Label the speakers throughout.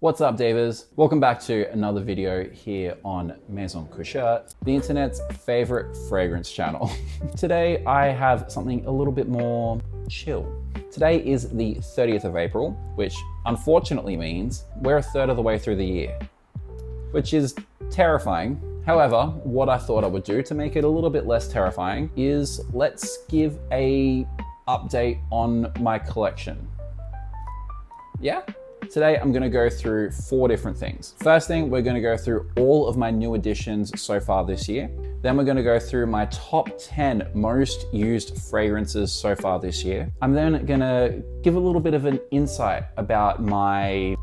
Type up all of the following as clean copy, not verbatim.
Speaker 1: What's up, Davers? Welcome back to another video here on Maison Couchette, the internet's favorite fragrance channel. Today, I have something a little bit more chill. Today is the 30th of April, which unfortunately means we're a third of the way through the year, which is terrifying. However, what I thought I would do to make it a little bit less terrifying is let's give a update on my collection. Yeah? Today, I'm gonna go through 4 different things. First thing, we're gonna go through all of my new additions so far this year. Then we're gonna go through my top 10 most used fragrances so far this year. I'm then gonna give a little bit of an insight about my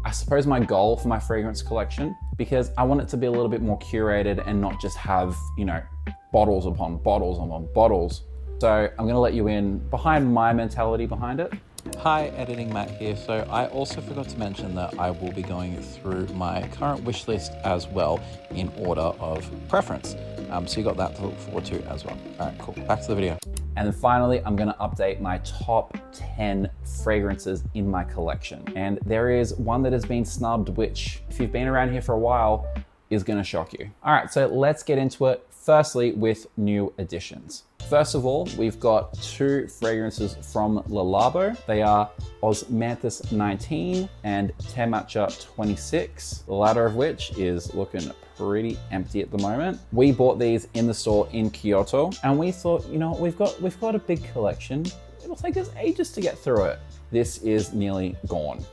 Speaker 1: goal for my fragrance collection, because I want it to be a little bit more curated and not just have, bottles upon bottles upon bottles. So I'm gonna let you in behind my mentality behind it.
Speaker 2: Hi, Editing Matt here. So I also forgot to mention that I will be going through my current wish list as well in order of preference. So you got that to look forward to as well. All right, cool. Back to the video.
Speaker 1: And then finally, I'm gonna update my top 10 fragrances in my collection. And there is one that has been snubbed, which if you've been around here for a while, is gonna shock you. All right, so let's get into it. Firstly, with new additions. First of all, we've got 2 fragrances from Le Labo. They are Osmanthus 19 and Temacha 26, the latter of which is looking pretty empty at the moment. We bought these in the store in Kyoto, and we thought, we've got a big collection. It'll take us ages to get through it. This is nearly gone.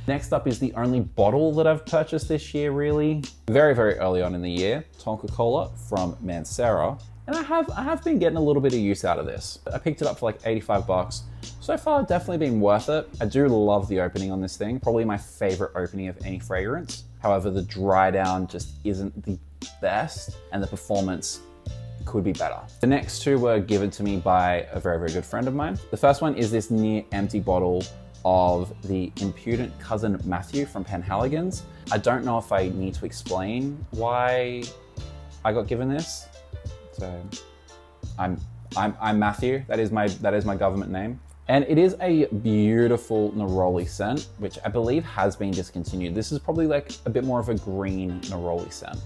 Speaker 1: Next up is the only bottle that I've purchased this year, really. Very, very early on in the year, Tonka Cola from Mancera. And I have been getting a little bit of use out of this. I picked it up for like 85 bucks. So far, definitely been worth it. I do love the opening on this thing. Probably my favorite opening of any fragrance. However, the dry down just isn't the best, and the performance could be better. The next 2 were given to me by a very, very good friend of mine. The first one is this near empty bottle of the Impudent Cousin Matthew from Penhaligon's. I don't know if I need to explain why I got given this. So I'm Matthew. That is my government name. And it is a beautiful neroli scent, which I believe has been discontinued. This is probably like a bit more of a green neroli scent.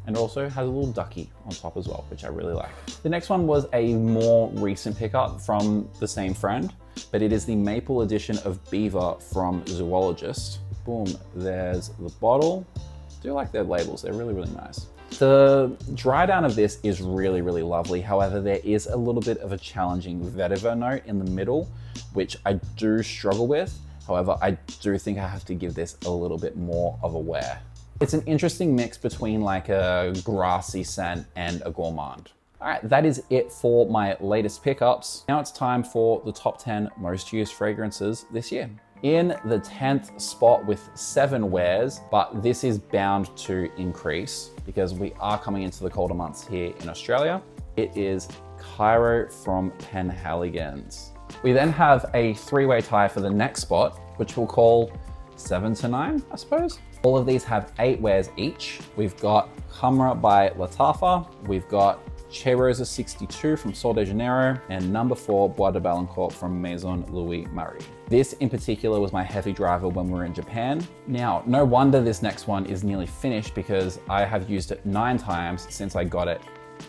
Speaker 1: And it also has a little ducky on top as well, which I really like. The next one was a more recent pickup from the same friend, but it is the maple edition of Beaver from Zoologist. Boom, there's the bottle. I do like their labels, they're really, really nice. The dry down of this is really, really lovely. However, there is a little bit of a challenging vetiver note in the middle, which I do struggle with. However, I do think I have to give this a little bit more of a wear. It's an interesting mix between like a grassy scent and a gourmand. All right, that is it for my latest pickups. Now it's time for the top 10 most used fragrances this year. In the 10th spot with 7 wears, but this is bound to increase because we are coming into the colder months here in Australia. It is Cairo from Penhaligon's. We then have a 3-way tie for the next spot, which we'll call 7 to 9, I suppose. All of these have 8 wears each. We've got Humra by Latafa. We've got Che Rosa 62 from Sol de Janeiro, and number 4, Bois de Balancourt from Maison Louis Marie. This in particular was my heavy driver when we were in Japan. Now, no wonder this next one is nearly finished because I have used it 9 times since I got it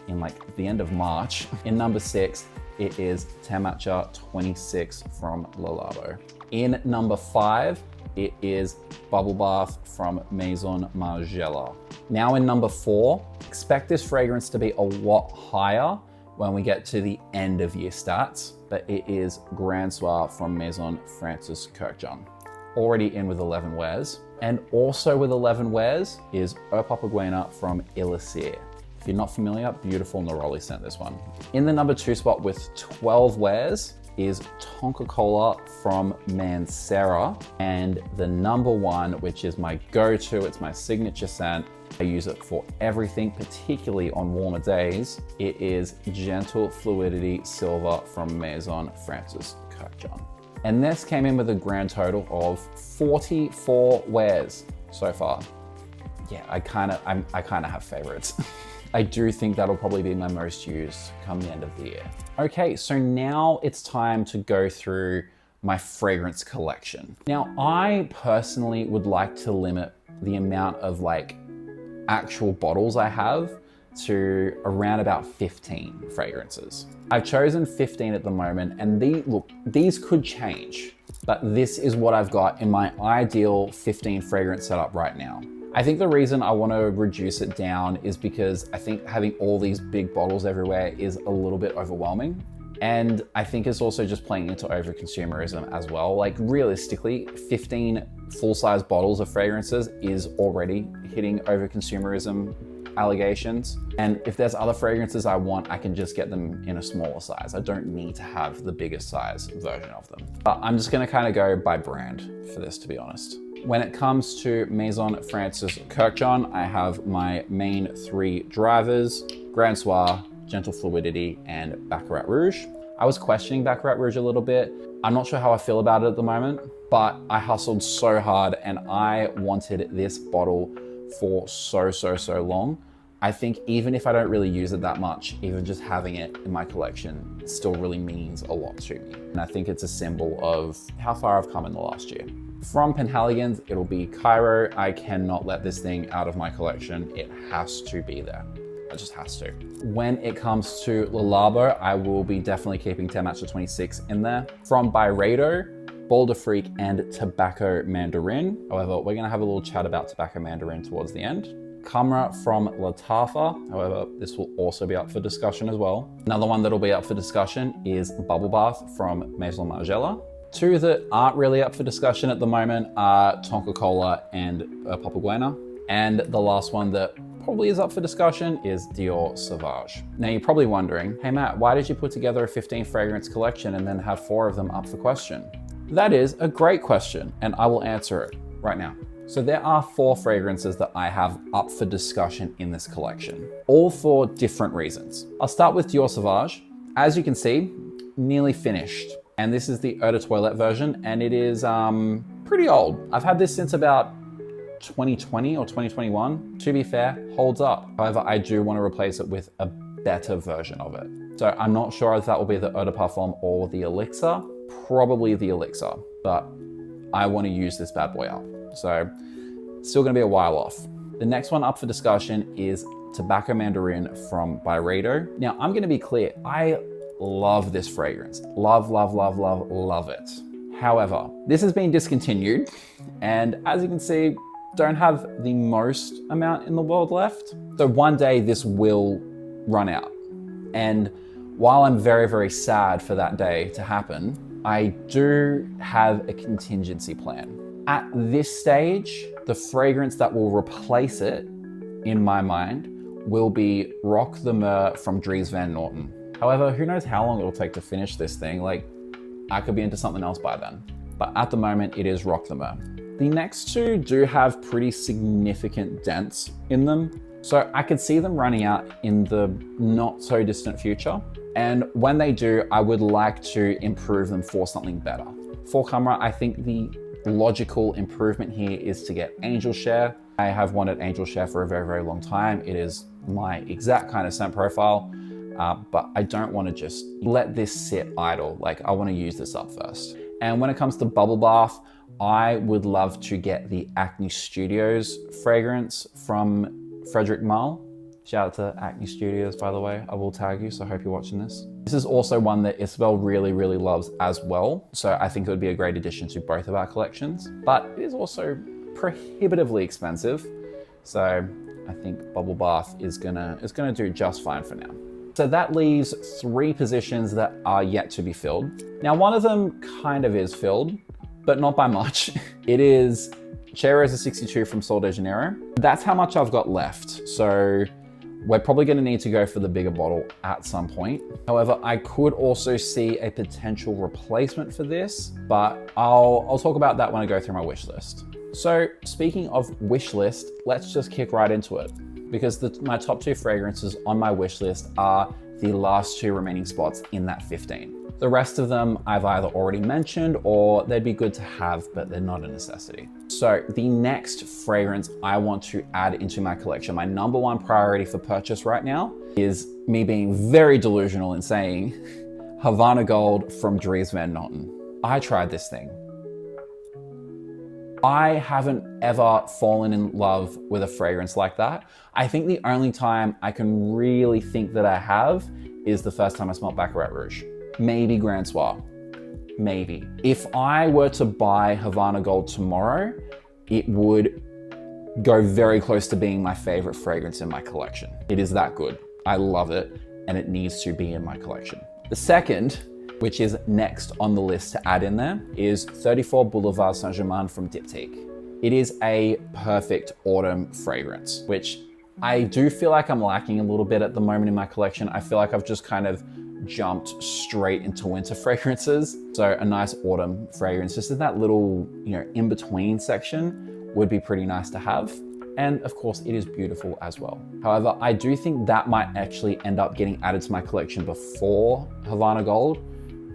Speaker 1: in like the end of March. In number 6, it is Temacha 26 from Le Labo. In number 5, it is Bubble Bath from Maison Margiela. Now in number 4, expect this fragrance to be a lot higher when we get to the end of year stats, but it is Grand Soir from Maison Francis Kurkdjian. Already in with 11 wears. And also with 11 wears is Eau Papagüena from Illicir. If you're not familiar, beautiful neroli scent, this one. In the number 2 spot with 12 wears is Tonka Cola from Mancera, and the number 1, which is my go-to, it's my signature scent. I use it for everything, particularly on warmer days. It is Gentle Fluidity Silver from Maison Francis Kurkdjian. And this came in with a grand total of 44 wears so far. Yeah, I kind of have favorites. I do think that'll probably be my most used come the end of the year. Okay, so now it's time to go through my fragrance collection. Now, I personally would like to limit the amount of like actual bottles I have to around about 15 fragrances. I've chosen 15 at the moment, and these could change, but this is what I've got in my ideal 15 fragrance setup right now. I think the reason I want to reduce it down is because I think having all these big bottles everywhere is a little bit overwhelming. And I think it's also just playing into over-consumerism as well. Like realistically, 15 full-size bottles of fragrances is already hitting over-consumerism allegations. And if there's other fragrances I want, I can just get them in a smaller size. I don't need to have the biggest size version of them. But I'm just gonna kind of go by brand for this, to be honest. When it comes to Maison Francis Kurkdjian, I have my main 3 drivers: Grand Soir, Gentle Fluidity, and Baccarat Rouge. I was questioning Baccarat Rouge a little bit. I'm not sure how I feel about it at the moment, but I hustled so hard and I wanted this bottle for so long. I think even if I don't really use it that much, even just having it in my collection still really means a lot to me. And I think it's a symbol of how far I've come in the last year. From Penhaligon's, it'll be Cairo. I cannot let this thing out of my collection. It has to be there. It just has to. When it comes to Le Labo, I will be definitely keeping Termatcha 26 in there. From Byredo, Boulder Freak, and Tobacco Mandarin. However, we're gonna have a little chat about Tobacco Mandarin towards the end. Camera from Lattafa. However, this will also be up for discussion as well. Another one that'll be up for discussion is Bubble Bath from Maison Margiela. 2 that aren't really up for discussion at the moment are Tonka Cola and Papaguena. And the last one that probably is up for discussion is Dior Sauvage. Now you're probably wondering, hey Matt, why did you put together a 15 fragrance collection and then have 4 of them up for question? That is a great question, and I will answer it right now. So there are 4 fragrances that I have up for discussion in this collection, all for different reasons. I'll start with Dior Sauvage. As you can see, nearly finished. And this is the Eau de Toilette version, and it is pretty old. I've had this since about 2020 or 2021. To be fair, holds up. However, I do want to replace it with a better version of it. So I'm not sure if that will be the Eau de Parfum or the Elixir. Probably the Elixir, but I want to use this bad boy up. So still gonna be a while off. The next one up for discussion is Tobacco Mandarin from Byredo. Now I'm gonna be clear, I love this fragrance. Love it. However, this has been discontinued, and as you can see, don't have the most amount in the world left. So one day this will run out. And while I'm very sad for that day to happen, I do have a contingency plan. At this stage, the fragrance that will replace it, in my mind, will be Rock the Mer from Dries Van Noten. However, who knows how long it'll take to finish this thing. Like, I could be into something else by then. But at the moment, it is Rock the Mer. The next 2 do have pretty significant dents in them. So I could see them running out in the not so distant future. And when they do, I would like to improve them for something better. For Camera, I think the logical improvement here is to get Angel Share. I have wanted Angel Share for a very long time. It is my exact kind of scent profile. But I don't want to just let this sit idle. Like, I want to use this up first. And when it comes to Bubble Bath, I would love to get the Acne Studios fragrance from Frederic Malle. Shout out to Acne Studios, by the way. I will tag you, so I hope you're watching this. This is also one that Isabel really loves as well. So I think it would be a great addition to both of our collections, but it is also prohibitively expensive. So I think Bubble Bath is gonna do just fine for now. So that leaves 3 positions that are yet to be filled. Now, one of them kind of is filled, but not by much. It is Cheirosa 62 from Sol de Janeiro. That's how much I've got left. So we're probably gonna need to go for the bigger bottle at some point. However, I could also see a potential replacement for this, but I'll talk about that when I go through my wish list. So speaking of wish list, let's just kick right into it, because my top 2 fragrances on my wish list are the last 2 remaining spots in that 15. The rest of them I've either already mentioned or they'd be good to have, but they're not a necessity. So the next fragrance I want to add into my collection, my number 1 priority for purchase right now, is me being very delusional in saying Havana Gold from Dries Van Noten. I tried this thing. I haven't ever fallen in love with a fragrance like that. I think the only time I can really think that I have is the first time I smelled Baccarat Rouge. Maybe Grand Soir, maybe. If I were to buy Havana Gold tomorrow, it would go very close to being my favorite fragrance in my collection. It is that good. I love it, and it needs to be in my collection. The second, which is next on the list to add in there, is 34 Boulevard Saint-Germain from Diptyque. It is a perfect autumn fragrance, which I do feel like I'm lacking a little bit at the moment in my collection. I feel like I've just kind of jumped straight into winter fragrances. So a nice autumn fragrance, just in that little, in-between section would be pretty nice to have. And of course, it is beautiful as well. However, I do think that might actually end up getting added to my collection before Havana Gold,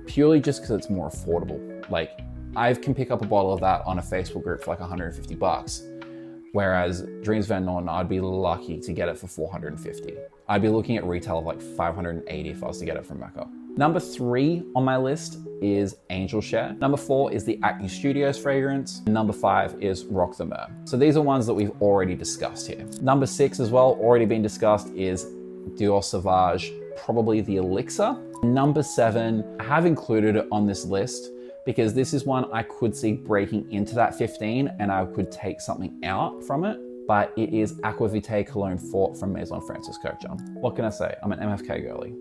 Speaker 1: purely just because it's more affordable. Like, I can pick up a bottle of that on a Facebook group for like 150 bucks. Whereas Dreams Van Noten, I'd be lucky to get it for 450. I'd be looking at retail of like 580 if I was to get it from Mecca. Number 3 on my list is Angel Share. Number 4 is the Acne Studios fragrance. Number 5 is Rock the Mer. So these are ones that we've already discussed here. Number 6 as well, already been discussed, is Dior Sauvage, probably the Elixir. Number 7, I have included it on this list because this is one I could see breaking into that 15 and I could take something out from it, but it is Aqua Vitae Cologne Fort from Maison Francis Kurkdjian. What can I say? I'm an MFK girly.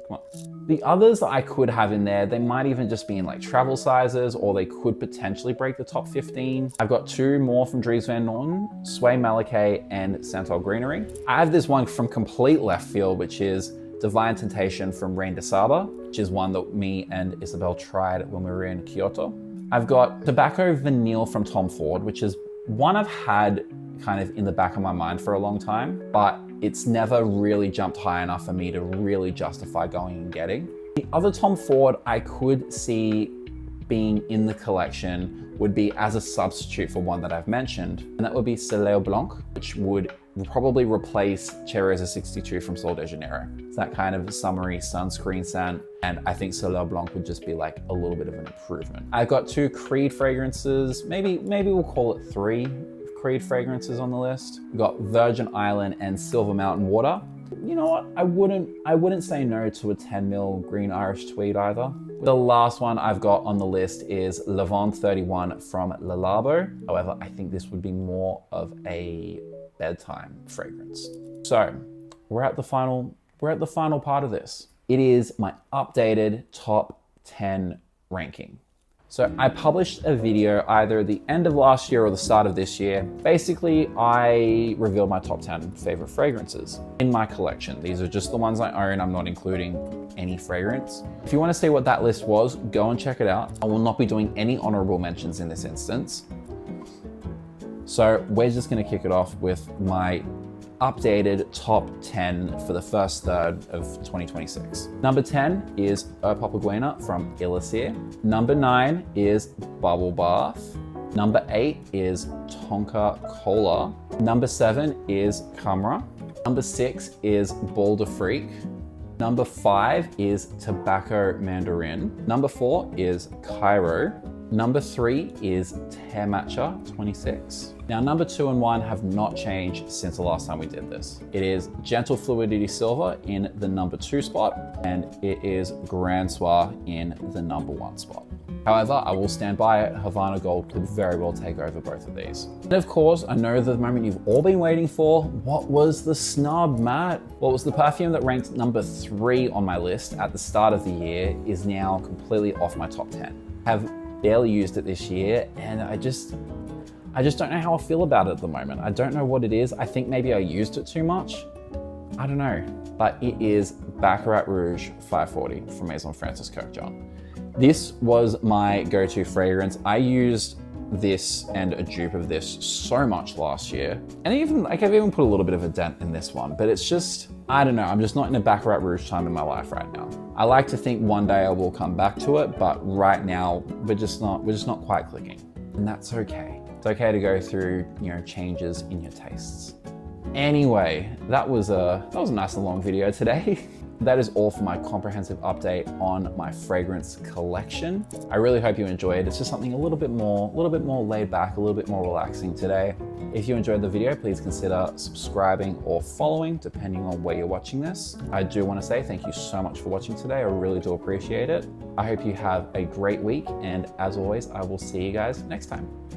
Speaker 1: Come on. The others that I could have in there, they might even just be in like travel sizes, or they could potentially break the top 15. I've got 2 more from Dries Van Noten, Sway Malacay and Santal Greenery. I have this one from complete left field, which is Divine Temptation from Reine de Saba, which is one that me and Isabel tried when we were in Kyoto. I've got Tobacco Vanille from Tom Ford, which is one I've had kind of in the back of my mind for a long time, but it's never really jumped high enough for me to really justify going and getting. The other Tom Ford I could see being in the collection would be as a substitute for one that I've mentioned, and that would be Soleil Blanc, which would probably replace Chereza 62 from Sol de Janeiro. It's that kind of summery sunscreen scent, and I think Soleil Blanc would just be like a little bit of an improvement. I've got 2 Creed fragrances, maybe we'll call it 3 Creed fragrances on the list. We've got Virgin Island and Silver Mountain Water. You know what? I wouldn't say no to a 10 ml green Irish tweed either. The last one I've got on the list is Lavande 31 from Le Labo. However, I think this would be more of a bedtime fragrance. So we're at the final part of this. It is my updated top 10 ranking. So I published a video either the end of last year or the start of this year. Basically, I revealed my top 10 favorite fragrances in my collection. These are just the ones I own. I'm not including any fragrance. If you want to see what that list was, go and check it out. I will not be doing any honorable mentions in this instance. So we're just going to kick it off with my updated top 10 for the first third of 2026. Number 10 is Eau Papagüena from Illicir. Number 9 is Bubble Bath. Number 8 is Tonka Cola. Number 7 is Camera. Number 6 is Ball de Freak. Number 5 is Tobacco Mandarin. Number 4 is Cairo. Number 3 is Hair Matcha 26. Now, number 2 and 1 have not changed since the last time we did this. It is Gentle Fluidity Silver in the number 2 spot, and it is Grand Soir in the number 1 spot. However, I will stand by it. Havana Gold could very well take over both of these. And of course, I know the moment you've all been waiting for. What was the snub, Matt? What was the perfume that ranked number 3 on my list at the start of the year is now completely off my top 10. Have barely used it this year, and I just don't know how I feel about it at the moment. I don't know what it is. I think maybe I used it too much. I don't know. But it is Baccarat Rouge 540 from Maison Francis Kurkdjian. This was my go-to fragrance. I used this and a dupe of this so much last year. And I've even put a little bit of a dent in this one, but it's just, I don't know. I'm just not in a Baccarat Rouge time in my life right now. I like to think one day I will come back to it, but right now we're just not quite clicking. And that's okay. It's okay to go through, changes in your tastes. Anyway, that was a nice and long video today. that is all for my comprehensive update on my fragrance collection. I really hope you enjoyed. It's just something a little bit more laid back, a little bit more relaxing today. If you enjoyed the video, please consider subscribing or following, depending on where you're watching this. I do want to say thank you so much for watching today. I really do appreciate it. I hope you have a great week, and as always, I will see you guys next time.